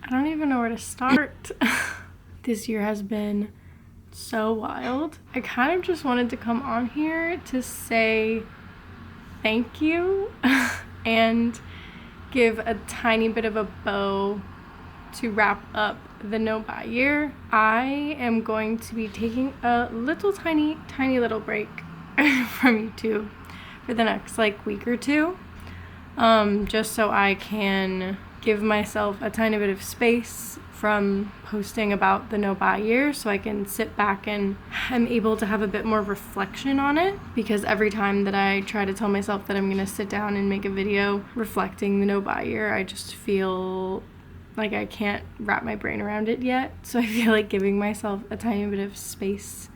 I don't even know where to start. This year has been so wild. I kind of just wanted to come on here to say thank you and give a tiny bit of a bow to wrap up the no buy year. I am going to be taking a little tiny little break from YouTube for the next week or two, just so I can give myself a tiny bit of space from posting about the no buy year, so I can sit back and I'm able to have a bit more reflection on it, because every time that I try to tell myself that I'm gonna sit down and make a video reflecting the no buy year, I just feel like I can't wrap my brain around it yet. So I feel like giving myself a tiny bit of space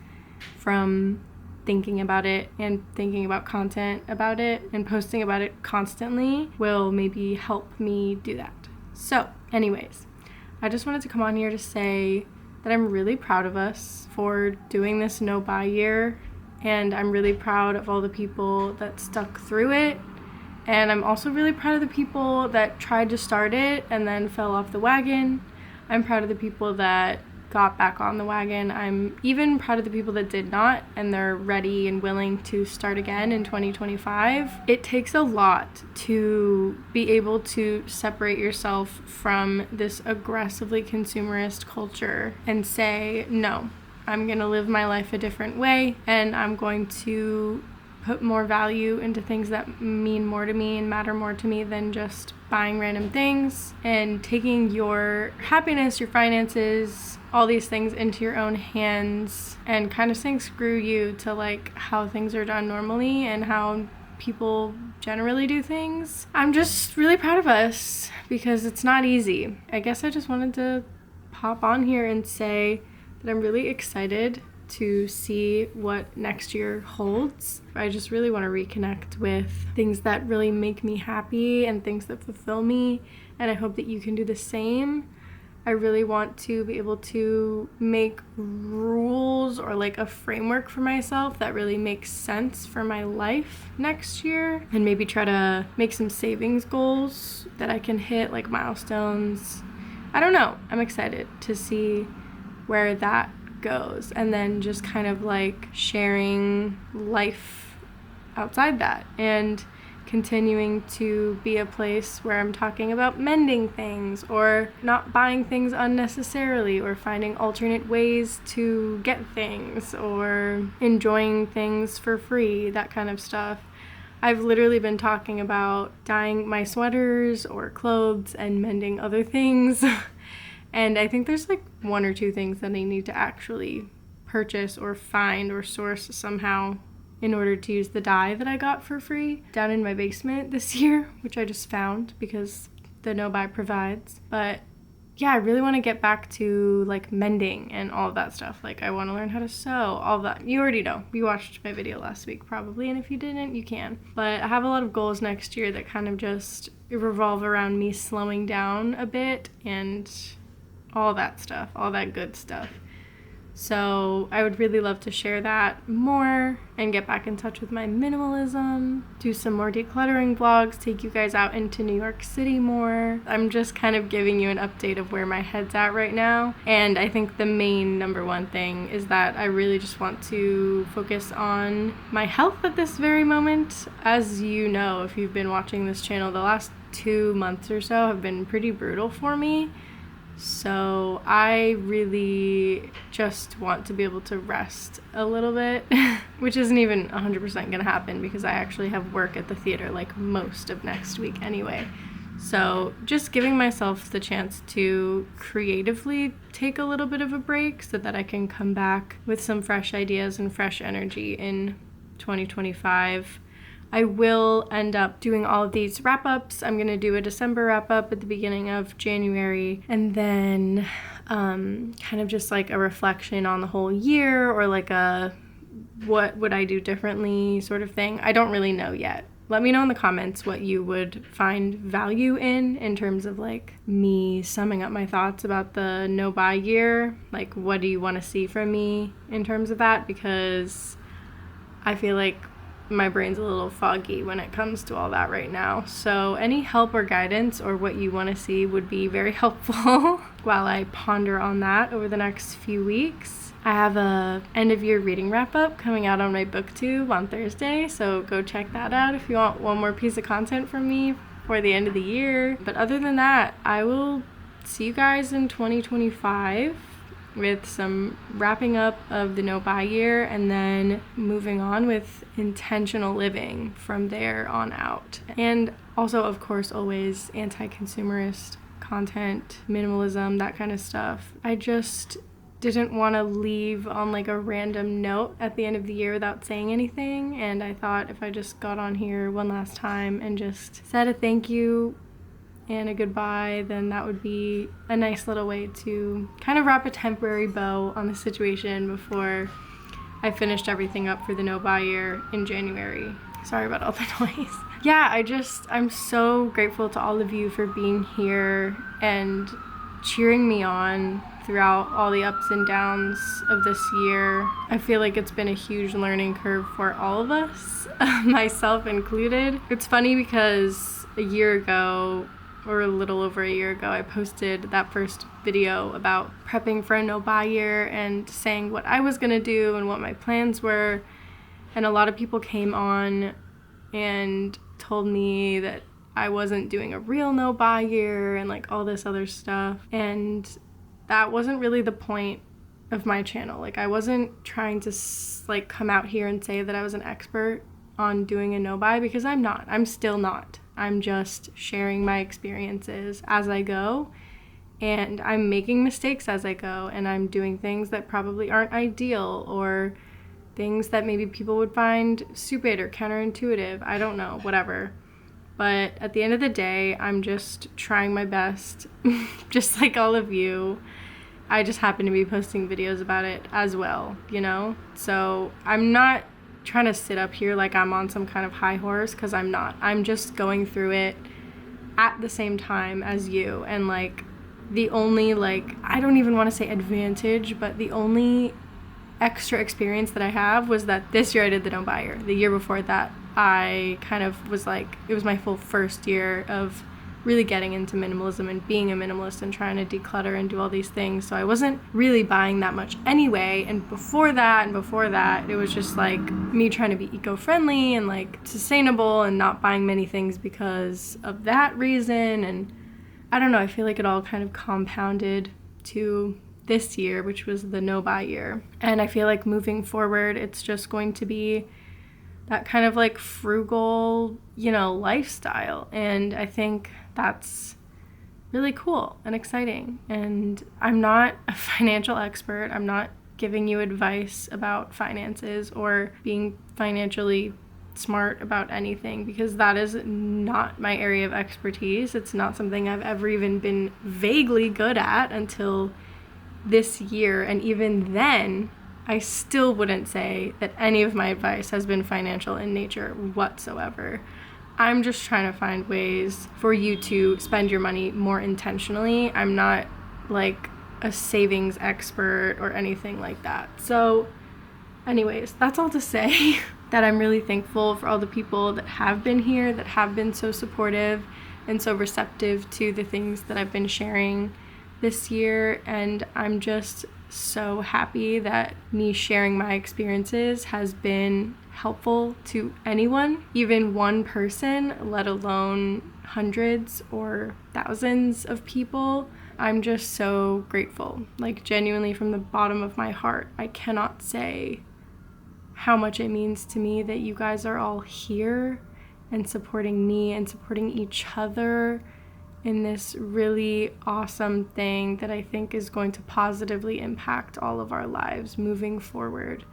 from thinking about it and thinking about content about it and posting about it constantly will maybe help me do that. So anyways, I just wanted to come on here to say that I'm really proud of us for doing this no buy year, and I'm really proud of all the people that stuck through it, and I'm also really proud of the people that tried to start it and then fell off the wagon. I'm proud of the people that got back on the wagon. I'm even proud of the people that did not, and they're ready and willing to start again in 2025. It takes a lot to be able to separate yourself from this aggressively consumerist culture and say, no, I'm gonna live my life a different way, and I'm going to put more value into things that mean more to me and matter more to me than just buying random things, and taking your happiness, your finances, all these things into your own hands, and kind of saying screw you to how things are done normally and how people generally do things. I'm just really proud of us because it's not easy. I guess I just wanted to pop on here and say that I'm really excited to see what next year holds. I just really want to reconnect with things that really make me happy and things that fulfill me, and I hope that you can do the same. I really want to be able to make rules or a framework for myself that really makes sense for my life next year, and maybe try to make some savings goals that I can hit, milestones. I don't know. I'm excited to see where that goes, and then just kind of sharing life outside that and continuing to be a place where I'm talking about mending things or not buying things unnecessarily or finding alternate ways to get things or enjoying things for free, that kind of stuff. I've literally been talking about dyeing my sweaters or clothes and mending other things. And I think there's one or two things that I need to actually purchase or find or source somehow in order to use the dye that I got for free down in my basement this year, which I just found because the no buy provides. But yeah, I really want to get back to mending and all of that stuff. I want to learn how to sew, all of that. You already know. You watched my video last week probably, and if you didn't, you can. But I have a lot of goals next year that kind of just revolve around me slowing down a bit and all that stuff, all that good stuff. So I would really love to share that more and get back in touch with my minimalism, do some more decluttering vlogs, take you guys out into New York City more. I'm just kind of giving you an update of where my head's at right now. And I think the main number one thing is that I really just want to focus on my health at this very moment. As you know, if you've been watching this channel, the last 2 months or so have been pretty brutal for me. So I really just want to be able to rest a little bit, which isn't even 100% gonna happen because I actually have work at the theater most of next week anyway. So just giving myself the chance to creatively take a little bit of a break so that I can come back with some fresh ideas and fresh energy in 2025. I will end up doing all of these wrap-ups. I'm going to do a December wrap-up at the beginning of January, and then kind of just a reflection on the whole year, or a what would I do differently sort of thing. I don't really know yet. Let me know in the comments what you would find value in terms of me summing up my thoughts about the no buy year. What do you want to see from me in terms of that? Because I feel my brain's a little foggy when it comes to all that right now. So any help or guidance or what you want to see would be very helpful while I ponder on that over the next few weeks. I have a end of year reading wrap up coming out on my booktube on Thursday, so go check that out if you want one more piece of content from me for the end of the year. But other than that, I will see you guys in 2025 with some wrapping up of the no buy year and then moving on with intentional living from there on out. And also, of course, always anti-consumerist content, minimalism, that kind of stuff. I just didn't want to leave on like a random note at the end of the year without saying anything, and I thought if I just got on here one last time and just said a thank you and a goodbye, then that would be a nice little way to kind of wrap a temporary bow on the situation before I finished everything up for the no buy year in January. Sorry about all the noise. Yeah, I'm so grateful to all of you for being here and cheering me on throughout all the ups and downs of this year. I feel like it's been a huge learning curve for all of us, myself included. It's funny because a year ago, or a little over a year ago, I posted that first video about prepping for a no buy year and saying what I was gonna do and what my plans were. And a lot of people came on and told me that I wasn't doing a real no buy year and like all this other stuff. And that wasn't really the point of my channel. Like, I wasn't trying to like come out here and say that I was an expert on doing a no buy, because I'm not. I'm still not. I'm just sharing my experiences as I go, and I'm making mistakes as I go, and I'm doing things that probably aren't ideal or things that maybe people would find stupid or counterintuitive. I don't know, whatever. But at the end of the day, I'm just trying my best, just like all of you. I just happen to be posting videos about it as well, you know? So I'm not trying to sit up here like I'm on some kind of high horse, because I'm not. I'm just going through it at the same time as you. And like the only, like, I don't even want to say advantage, but the only extra experience that I have was that this year I did the no buy year. The year before that, I kind of was like, it was my full first year of really getting into minimalism and being a minimalist and trying to declutter and do all these things. So I wasn't really buying that much anyway. And before that, it was just like me trying to be eco-friendly and like sustainable and not buying many things because of that reason. And I don't know, I feel like it all kind of compounded to this year, which was the no buy year. And I feel like moving forward, it's just going to be that kind of like frugal, you know, lifestyle. And I think that's really cool and exciting. And I'm not a financial expert. I'm not giving you advice about finances or being financially smart about anything, because that is not my area of expertise. It's not something I've ever even been vaguely good at until this year. And even then, I still wouldn't say that any of my advice has been financial in nature whatsoever. I'm just trying to find ways for you to spend your money more intentionally. I'm not like a savings expert or anything like that. So anyways, that's all to say that I'm really thankful for all the people that have been here, that have been so supportive and so receptive to the things that I've been sharing this year. And I'm just so happy that me sharing my experiences has been helpful to anyone, even one person, let alone hundreds or thousands of people. I'm just so grateful, like genuinely from the bottom of my heart. I cannot say how much it means to me that you guys are all here and supporting me and supporting each other in this really awesome thing that I think is going to positively impact all of our lives moving forward.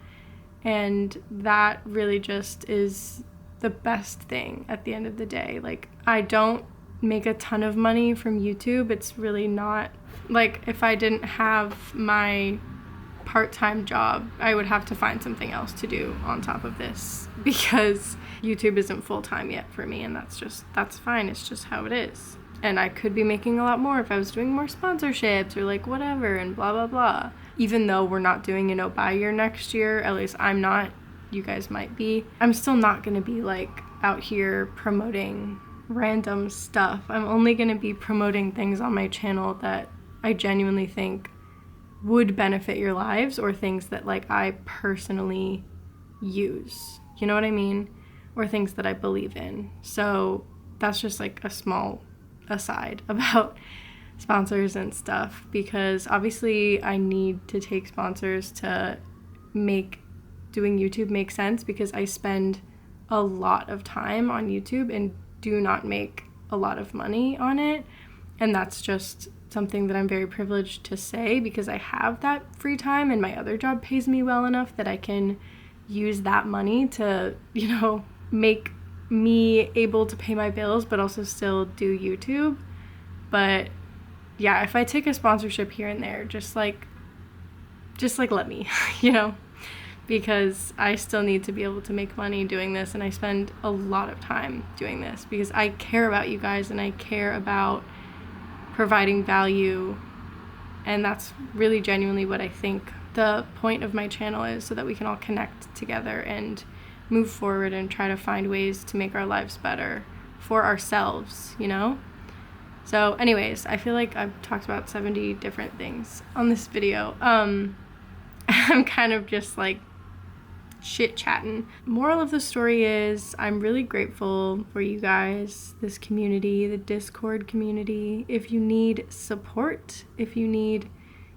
And that really just is the best thing at the end of the day. Like, I don't make a ton of money from YouTube. It's really not, like, if I didn't have my part-time job, I would have to find something else to do on top of this, because YouTube isn't full-time yet for me, and that's fine. It's just how it is. And I could be making a lot more if I was doing more sponsorships or like whatever and blah, blah, blah. Even though we're not doing a no buy year next year, at least I'm not you guys might be. I'm still not gonna be like out here promoting random stuff. I'm only gonna be promoting things on my channel that I genuinely think would benefit your lives, or things that like I personally use. You know what I mean? Or things that I believe in. So that's just like a small aside about sponsors and stuff, because obviously I need to take sponsors to make doing YouTube make sense, because I spend a lot of time on YouTube and do not make a lot of money on it. And that's just something that I'm very privileged to say, because I have that free time and my other job pays me well enough that I can use that money to, you know, make me able to pay my bills but also still do YouTube. But yeah, if I take a sponsorship here and there, just like let me, you know, because I still need to be able to make money doing this, and I spend a lot of time doing this because I care about you guys and I care about providing value, and that's really genuinely what I think the point of my channel is, so that we can all connect together and move forward and try to find ways to make our lives better for ourselves, you know? So anyways, I feel like I've talked about 70 different things on this video. I'm kind of just like chit-chatting. Moral of the story is I'm really grateful for you guys, this community, the Discord community. If you need support, if you need,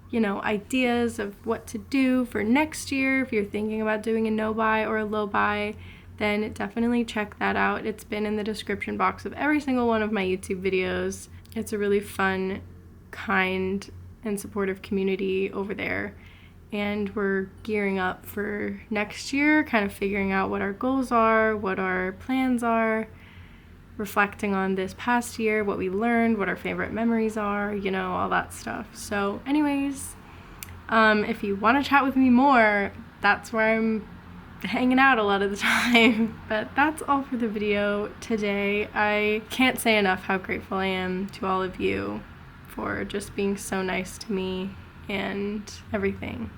you know, ideas of what to do for next year, if you're thinking about doing a no-buy or a low-buy, then definitely check that out. It's been in the description box of every single one of my YouTube videos. It's a really fun, kind, and supportive community over there. And we're gearing up for next year, kind of figuring out what our goals are, what our plans are, reflecting on this past year, what we learned, what our favorite memories are, you know, all that stuff. So anyways, if you want to chat with me more, that's where I'm hanging out a lot of the time. But that's all for the video today. I can't say enough how grateful I am to all of you for just being so nice to me and everything.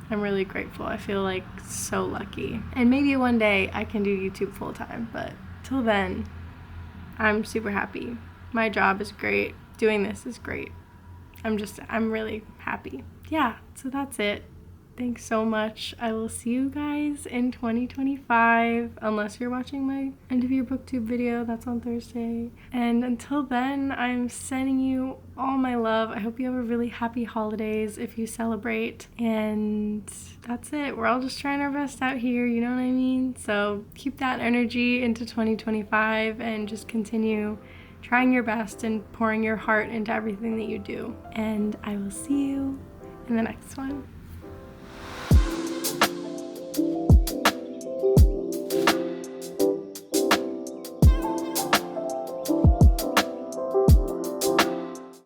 I'm really grateful. I feel like so lucky. And maybe one day I can do YouTube full time, but till then, I'm super happy. My job is great. Doing this is great. I'm really happy. Yeah, so that's it. Thanks so much. I will see you guys in 2025, unless you're watching my end of year booktube video. That's on Thursday. And until then, I'm sending you all my love. I hope you have a really happy holidays if you celebrate. And that's it. We're all just trying our best out here, you know what I mean? So keep that energy into 2025 and just continue trying your best and pouring your heart into everything that you do. And I will see you in the next one.